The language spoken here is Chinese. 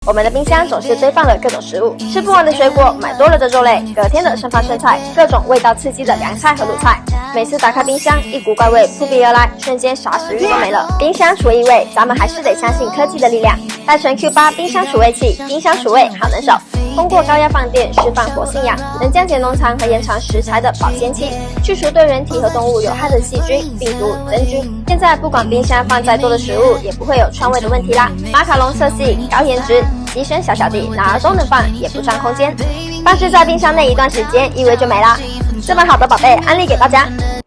我们的冰箱总是堆放了各种食物，吃不完的水果，买多了的肉类，隔天的剩饭剩菜，各种味道刺激的凉菜和卤菜。每次打开冰箱，一股怪味扑鼻而来，瞬间啥食欲都没了。冰箱除异味，咱们还是得相信科技的力量。戴纯 Q8 冰箱除味器，冰箱除味好能手。通过高压放电释放活性氧，能降解农残和延长食材的保鲜期，去除对人体和动物有害的细菌、病毒、真菌。现在不管冰箱放再多的食物，也不会有串味的问题啦。马卡龙色系，高颜值，机身小小的，哪儿都能放，也不占空间。放置在冰箱内一段时间，异味就没啦。这么好的宝贝，安利给大家。